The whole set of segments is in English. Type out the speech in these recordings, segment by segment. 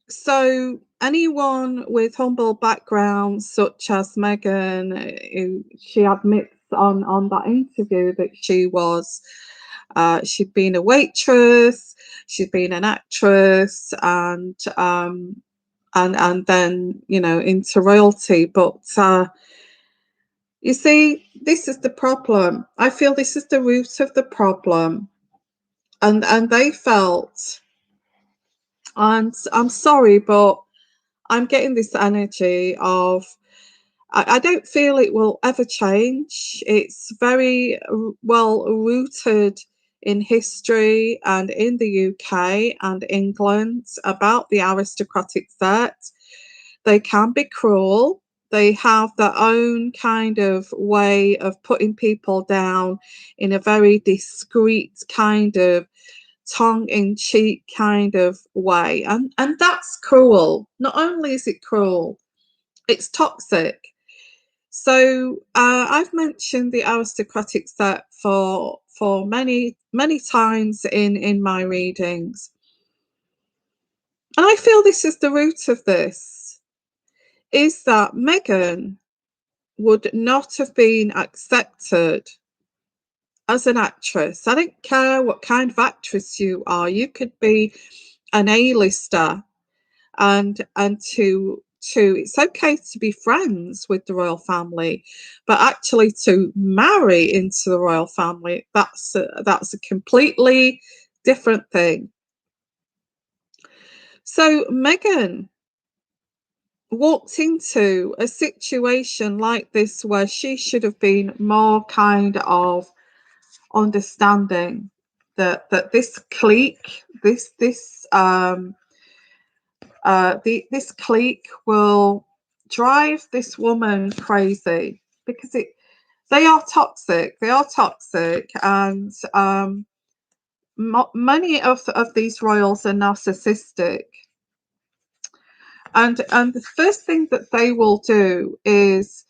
So anyone with humble backgrounds, such as Meghan, who she admits on that interview that she'd been a waitress, she'd been an actress, and then into royalty. But you see, this is the problem. I feel this is the root of the problem, and they felt. And I'm sorry, but I'm getting this energy of I don't feel it will ever change. It's very well rooted in history and in the UK and England about the aristocratic set. They can be cruel. They have their own kind of way of putting people down in a very discreet kind of tongue-in-cheek kind of way, and that's cruel. Not only is it cruel, it's toxic. So I've mentioned the aristocratic set for many times in my readings, and I feel this is the root of this, is that Meghan would not have been accepted as an actress. I don't care what kind of actress you are. You could be an A-lister, and to it's okay to be friends with the royal family, but actually to marry into the royal family, that's a completely different thing. So Meghan walked into a situation like this where she should have been more kind of understanding that this clique, this clique will drive this woman crazy, because they are toxic. They are toxic, and many of these royals are narcissistic. And the first thing that they will do is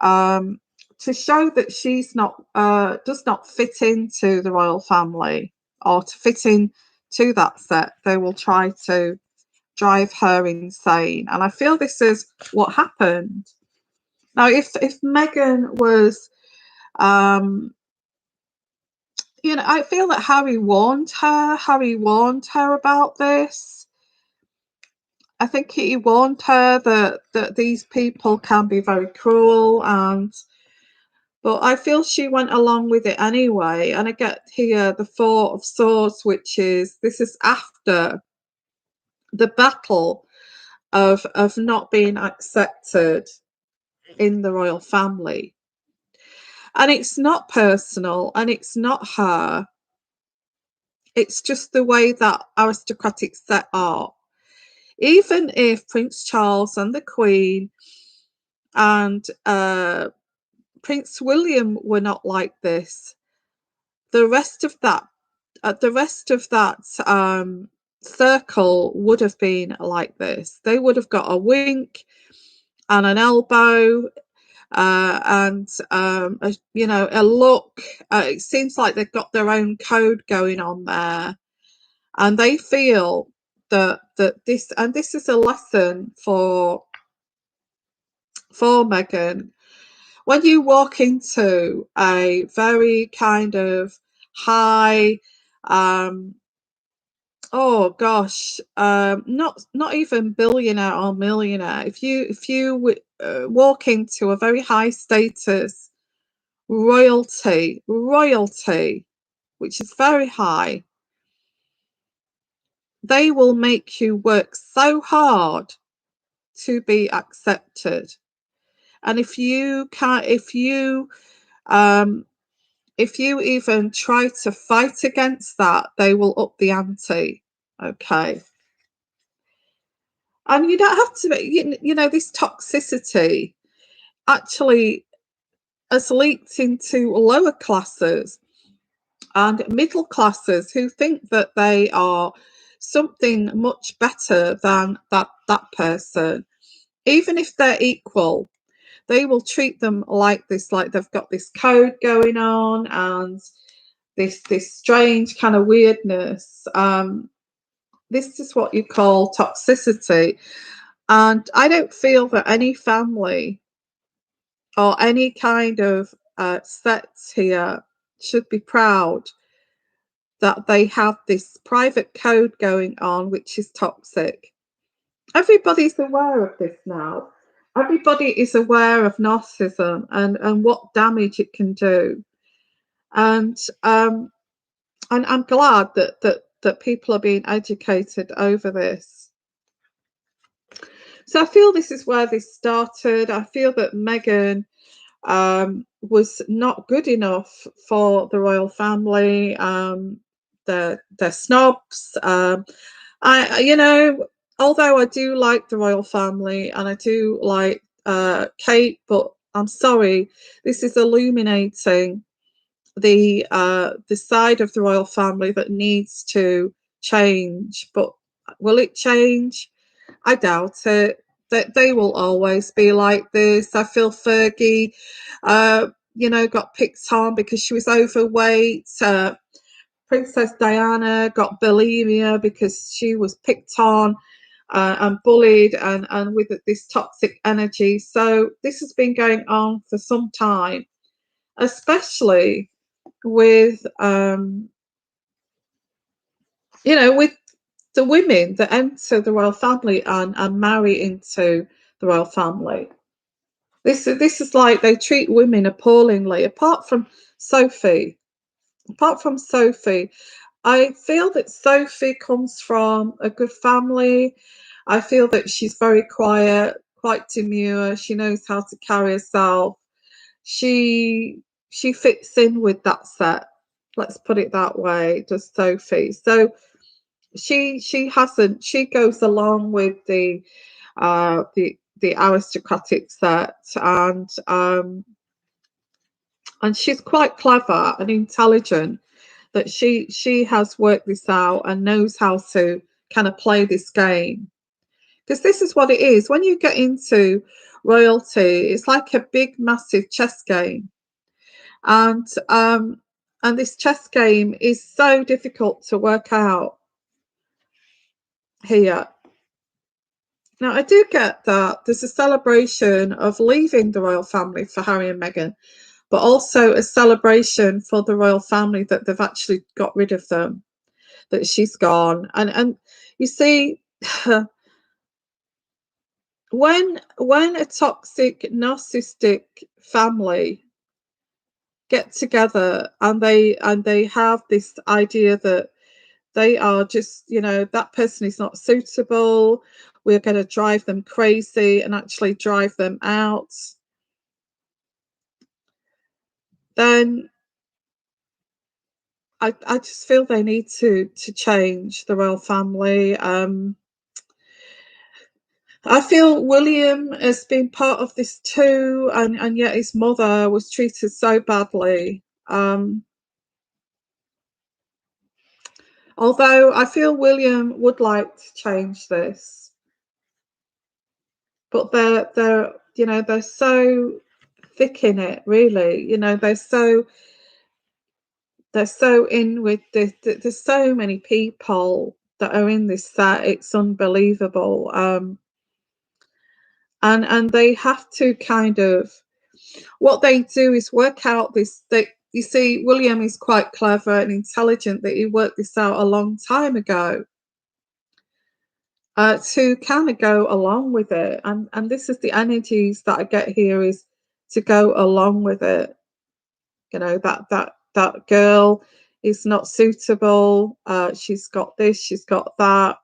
to show that she's not does not fit into the royal family, or to fit in to that set. They will try to drive her insane, and I feel this is what happened. Now, if Meghan was, I feel that Harry warned her. Harry warned her about this. I think he warned her that these people can be very cruel, but I feel she went along with it anyway. And I get here the Four of Swords, which is, this is after the battle of not being accepted in the royal family. And it's not personal, and it's not her. It's just the way that aristocratic set are. Even if Prince Charles and the Queen and Prince William were not like this, the rest of that circle would have been like this. They would have got a wink and an elbow, and a look. It seems like they've got their own code going on there, and they feel that this is a lesson for Meghan. When you walk into a very kind of high, oh gosh, not even billionaire or millionaire. If you walk into a very high status royalty, which is very high, they will make you work so hard to be accepted. And if you even try to fight against that, they will up the ante. Okay. And you don't have to, this toxicity actually has leaked into lower classes and middle classes who think that they are something much better than that person. Even if they're equal, they will treat them like this, like they've got this code going on, and this strange kind of weirdness. this is what you call toxicity. And I don't feel that any family or any kind of sect here should be proud that they have this private code going on, which is toxic. Everybody's aware of this now. Everybody is aware of narcissism and what damage it can do. And I'm glad that people are being educated over this. So I feel this is where this started. I feel that Meghan was not good enough for the royal family. They're snobs. You know, although I do like the royal family and I do like Kate, but I'm sorry, this is illuminating the side of the royal family that needs to change. But will it change? I doubt it. That they will always be like this. I feel Fergie, you know, got picked on because she was overweight. Princess Diana got bulimia because she was picked on and bullied and with this toxic energy. So this has been going on for some time, especially with you know, with the women that enter the royal family and marry into the royal family. This is like they treat women appallingly. Apart from Sophie, I feel that Sophie comes from a good family. I feel that she's very quiet, quite demure. She knows how to carry herself. She she fits in with that set. Let's put it that way. Does Sophie? So she goes along with the aristocratic set, and she's quite clever and intelligent, that she has worked this out and knows how to kind of play this game. Because this is what it is. When you get into royalty, it's like a big massive chess game. And this chess game is so difficult to work out here. Now, I do get that there's a celebration of leaving the royal family for Harry and Meghan, but also a celebration for the royal family that they've actually got rid of them, that she's gone. And you see, when a toxic, narcissistic family get together and they have this idea that they are just, you know, that person is not suitable, we're going to drive them crazy and actually drive them out, then I just feel they need to change the royal family. I feel William has been part of this too, and yet his mother was treated so badly. Although I feel William would like to change this, but they're you know, they're so thick in it, really. You know, they're so in with this. There's so many people that are in this set. It's unbelievable. And they have to kind of, what they do is work out this. You see, William is quite clever and intelligent, that he worked this out a long time ago, to kind of go along with it. And this is the energies that I get here, is to go along with it. You know, that girl is not suitable. She's got this, she's got that.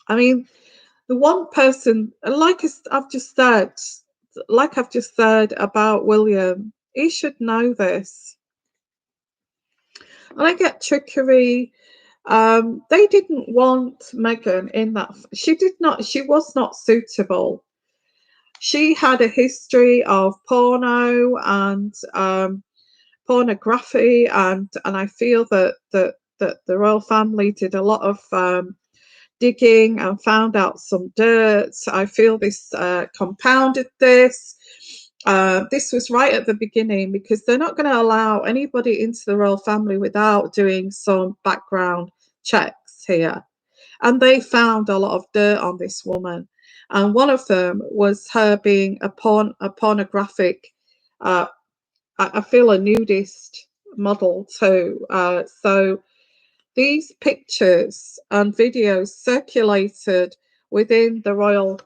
I mean, the one person, like I've just said about William, he should know this. And I get trickery. They didn't want Meghan in that. She was not suitable. She had a history of porno and pornography, and I feel that the royal family did a lot of digging and found out some dirt. I feel this compounded this. This was right at the beginning, because they're not going to allow anybody into the royal family without doing some background checks here. and they found a lot of dirt on this woman. And one of them was her being a pornographic, uh, I feel a nudist model too. So these pictures and videos circulated within the royal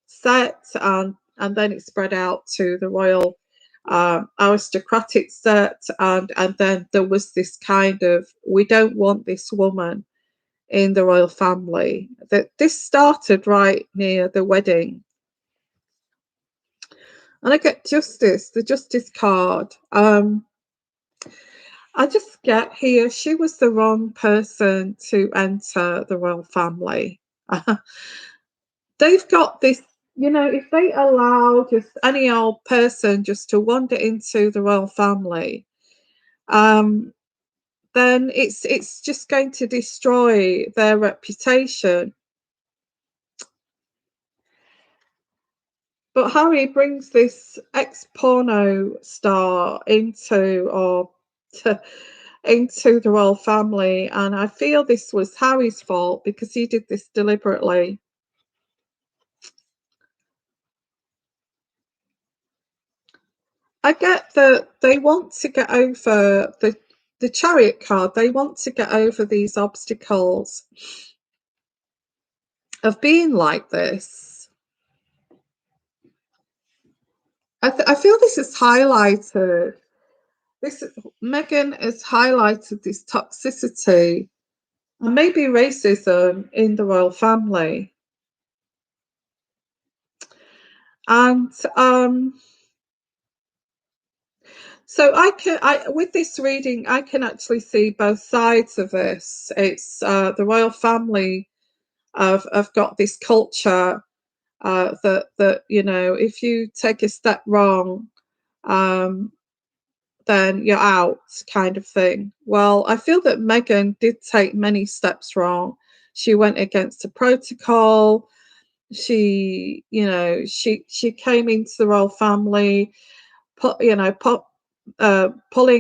set, and then it spread out to the royal aristocratic set, and then there was this kind of, we don't want this woman in the royal family. That this started right near the wedding. And I get justice, the justice card. I just get here, she was the wrong person to enter the royal family. They've got this, if they allow just any old person just to wander into the royal family, um, then it's just going to destroy their reputation. But Harry brings this ex-porno star into the royal family, and I feel this was Harry's fault because he did this deliberately. I get that they want to get over the Chariot card. They want to get over these obstacles of being like this. I feel this is highlighted. Meghan has highlighted this toxicity and maybe racism in the royal family. And so with this reading, I can actually see both sides of this. It's the royal family have got this culture that if you take a step wrong, then you're out, kind of thing. Well, I feel that Meghan did take many steps wrong. She went against the protocol. She came into the royal family, pulling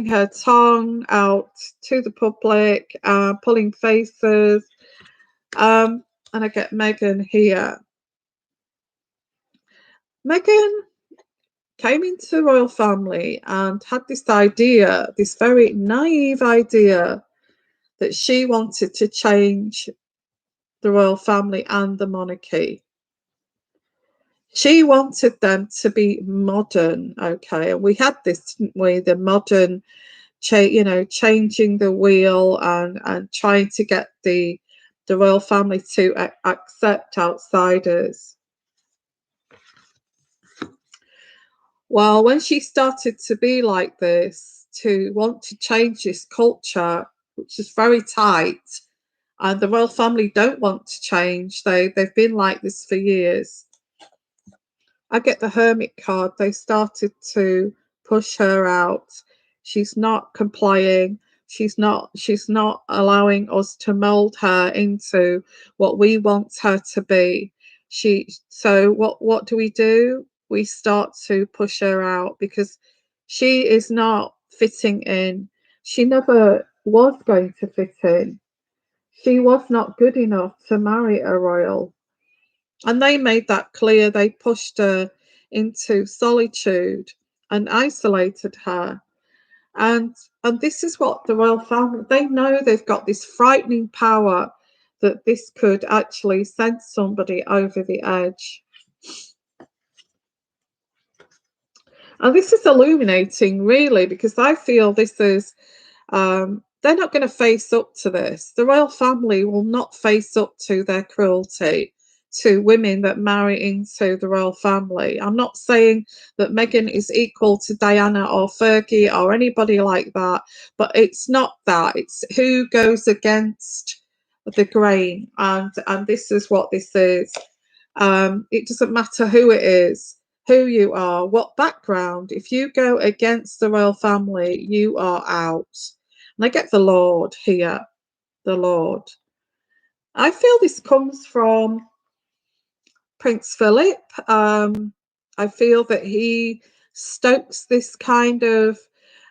her tongue out to the public, pulling faces. And I get Meghan here. Meghan came into the royal family and had this idea, this very naive idea, that she wanted to change the royal family and the monarchy. She wanted them to be modern, okay? And we had this, didn't we? The modern, changing the wheel and trying to get the royal family to accept outsiders. Well, when she started to be like this, to want to change this culture, which is very tight, and the royal family don't want to change, they've been like this for years. I get the Hermit card. They started to push her out. She's not complying. She's not allowing us to mold her into what we want her to be. So what do? We start to push her out because she is not fitting in. She never was going to fit in. She was not good enough to marry a royal. And they made that clear. They pushed her into solitude and isolated her. And this is what the royal family, they know they've got this frightening power that this could actually send somebody over the edge. And this is illuminating, really, because I feel this is, they're not going to face up to this. The royal family will not face up to their cruelty to women that marry into the royal family. I'm not saying that Meghan is equal to Diana or Fergie or anybody like that, but it's not that. It's who goes against the grain, and this is what this is. It doesn't matter who it is, who you are, what background. If you go against the royal family, you are out. And I get the Lord here, the Lord. I feel this comes from Prince Philip. I feel that he stokes this kind of,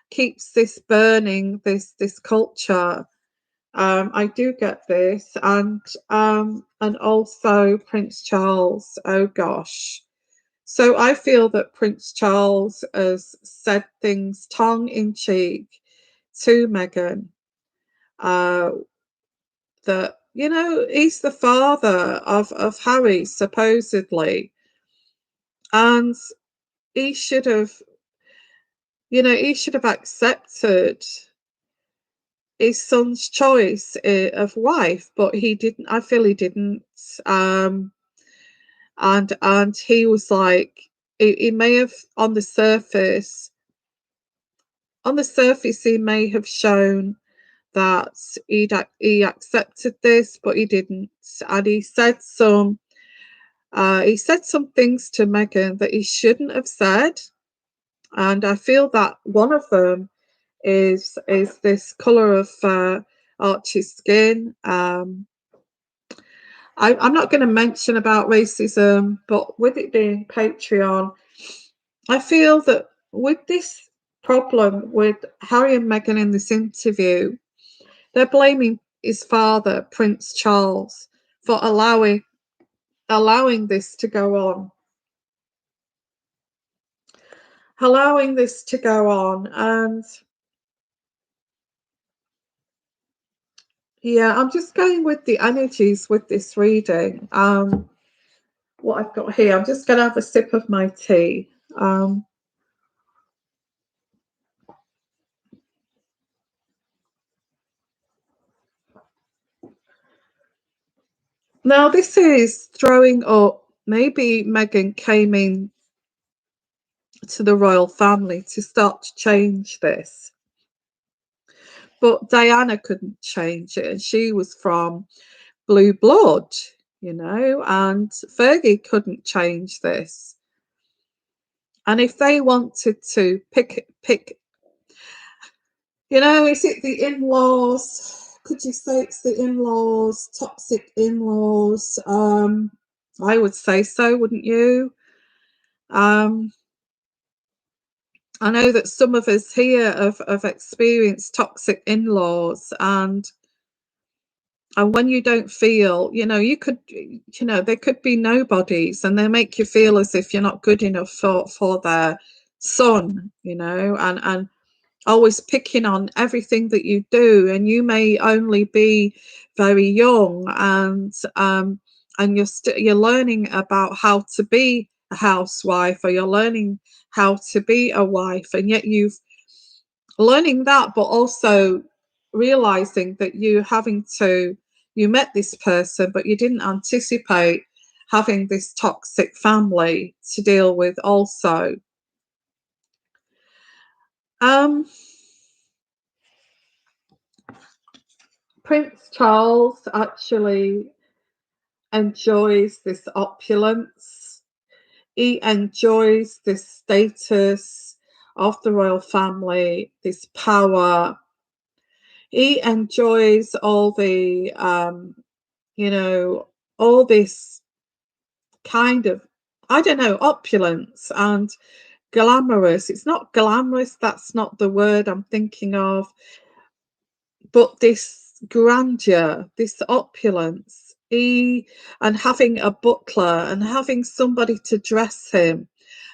keeps this burning, this culture. I do get this, and also Prince Charles. Oh gosh. So I feel that Prince Charles has said things tongue in cheek to Meghan, uh, that, he's the father of Harry, supposedly, and he should have, he should have accepted his son's choice of wife, but he didn't. I feel he didn't. Um, and he was like, he may have on the surface, he may have shown that he accepted this, but he didn't. And he said some things to Meghan that he shouldn't have said, and I feel that one of them is this color of Archie's skin. I'm not going to mention about racism, but with it being Patreon, I feel that with this problem with Harry and Meghan in this interview, they're blaming his father, Prince Charles, for allowing this to go on. Allowing this to go on. And yeah, I'm just going with the energies with this reading. What I've got here, I'm just going to have a sip of my tea. Now, this is throwing up. Maybe Meghan came in to the royal family to start to change this, but Diana couldn't change it, and she was from blue blood, and Fergie couldn't change this. And if they wanted to pick, is it the in-laws? Could you say it's the in-laws, toxic in-laws? I would say so, wouldn't you? I know that some of us here have experienced toxic in-laws, and when you don't feel, there could be nobodies, and they make you feel as if you're not good enough for their son, and always picking on everything that you do, and you may only be very young, and you're learning about how to be a housewife, or you're learning how to be a wife, and yet you've learning that, but also realizing that you met this person, but you didn't anticipate having this toxic family to deal with also. Prince Charles actually enjoys this opulence. He enjoys this status of the royal family, this power. He enjoys all the, all this kind of, I don't know, opulence and glamorous. It's not glamorous, that's not the word I'm thinking of, but this grandeur, this opulence, and having a butler, and having somebody to dress him,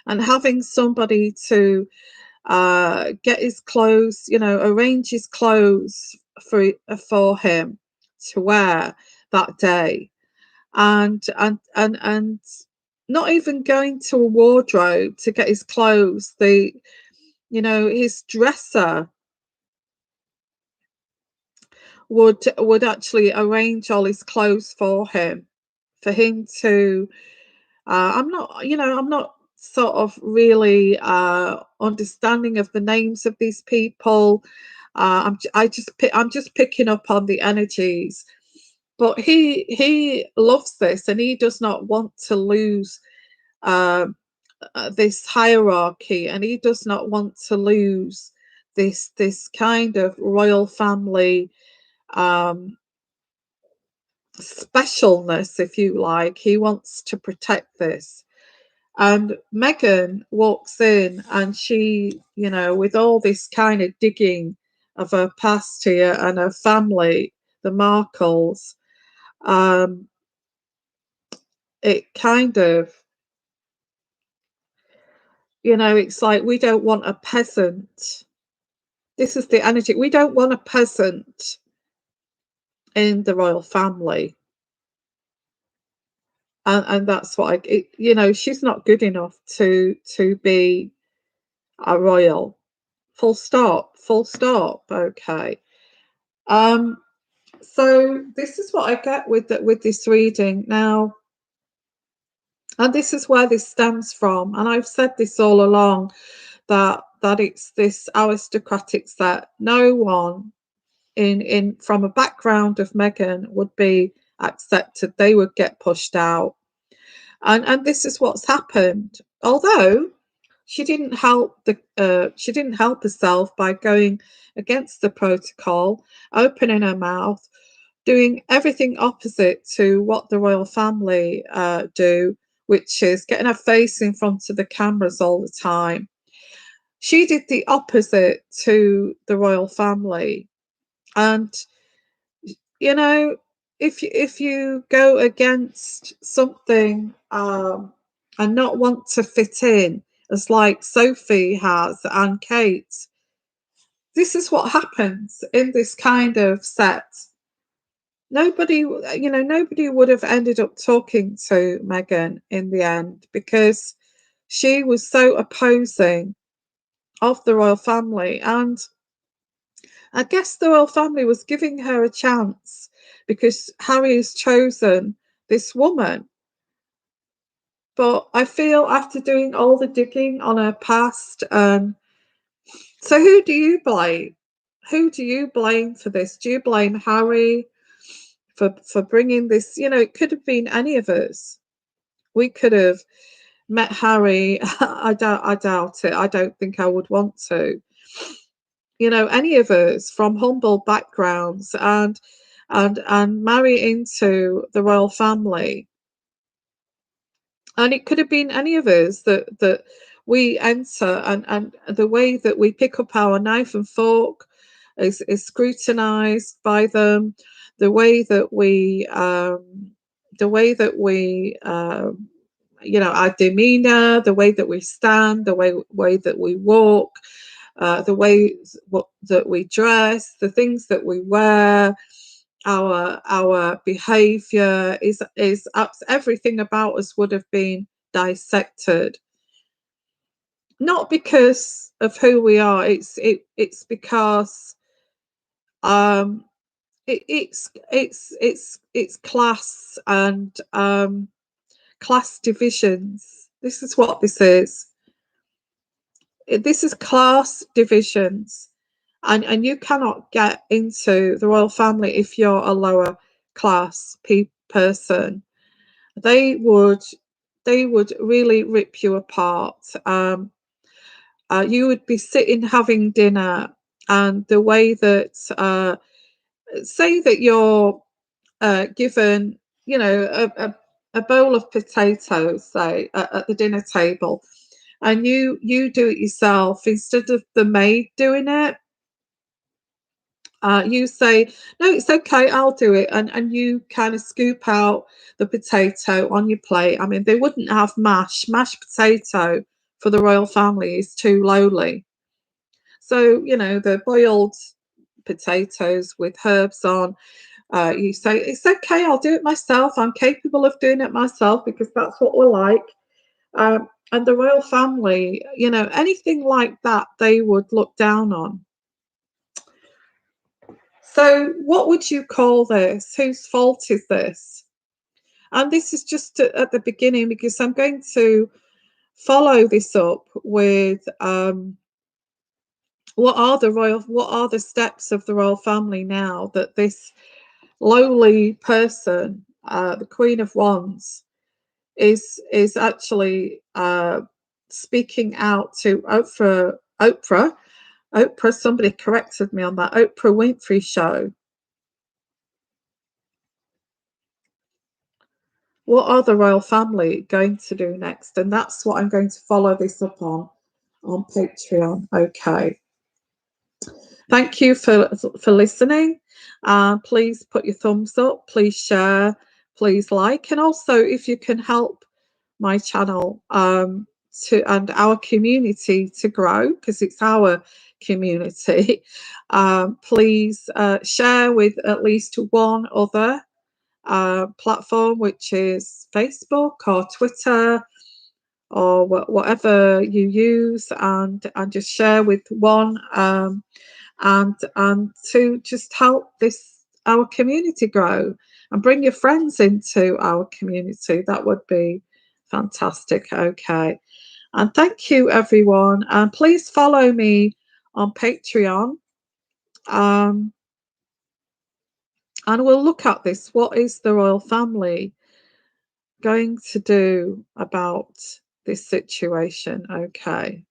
and having somebody to get his clothes, arrange his clothes for him to wear that day, and not even going to a wardrobe to get his clothes. His dresser would actually arrange all his clothes for him to. I'm not sort of really understanding of the names of these people. I'm just picking up on the energies, but he loves this, and he does not want to lose uh, this hierarchy, and he does not want to lose this kind of royal family um, specialness, if you like. He wants to protect this. And Meghan walks in, and she, with all this kind of digging of her past here and her family the Markles, it kind of, it's like we don't want a peasant. This is the energy. We don't want a peasant in the royal family. And that's what she's not good enough to be a royal. Full stop. Full stop. Okay. So this is what I get with this reading now, and this is where this stems from. And I've said this all along, that it's this aristocratic set. No one in from a background of Meghan would be accepted. They would get pushed out. And this is what's happened. Although she didn't help herself by going against the protocol, opening her mouth, doing everything opposite to what the royal family do, which is getting her face in front of the cameras all the time. She did the opposite to the royal family. And if you go against something and not want to fit in, as like Sophie has and Kate, this is what happens in this kind of set. Nobody would have ended up talking to Meghan in the end, because she was so opposing of the royal family. And I guess the royal family was giving her a chance because Harry has chosen this woman. But I feel, after doing all the digging on her past, so who do you blame? Who do you blame for this? Do you blame Harry for bringing this? It could have been any of us. We could have met Harry. I doubt it. I don't think I would want to. Any of us from humble backgrounds and marry into the royal family. And it could have been any of us that we enter, and the way that we pick up our knife and fork is scrutinized by them. The way that we our demeanor, the way that we stand, the way that we walk, the way that we dress, the things that we wear, our behavior is everything about us would have been dissected. Not because of who we are, it's because it's class and class divisions. This is what this is. This is class divisions, and you cannot get into the royal family if you're a lower class person. They would really rip you apart. You would be sitting having dinner, and the way that say that you're given a bowl of potatoes, say, at the dinner table, and you do it yourself instead of the maid doing it. You say, no, it's okay, I'll do it. And you kind of scoop out the potato on your plate. I mean, they wouldn't have mashed potato for the royal family is too lowly. So, the boiled potatoes with herbs on, you say, it's okay, I'll do it myself. I'm capable of doing it myself because that's what we're like. And the royal family, anything like that, they would look down on. So what would you call this? Whose fault is this? And this is just at the beginning, because I'm going to follow this up with what are the steps of the royal family now that this lowly person, the Queen of Wands, is actually speaking out to Oprah. Somebody corrected me on that. Oprah Winfrey show. What are the royal family going to do next? And that's what I'm going to follow this up on Patreon. Okay. Thank you for listening. Please put your thumbs up. Please share. Please like. And also, if you can help my channel to and our community to grow, because it's our community, please share with at least one other platform, which is Facebook or Twitter or whatever you use, and just share with one, and to just help this our community grow and bring your friends into our community. That would be fantastic. Okay. And thank you, everyone. And please follow me on Patreon. Um, and we'll look at this. What is the royal family going to do about this situation? Okay.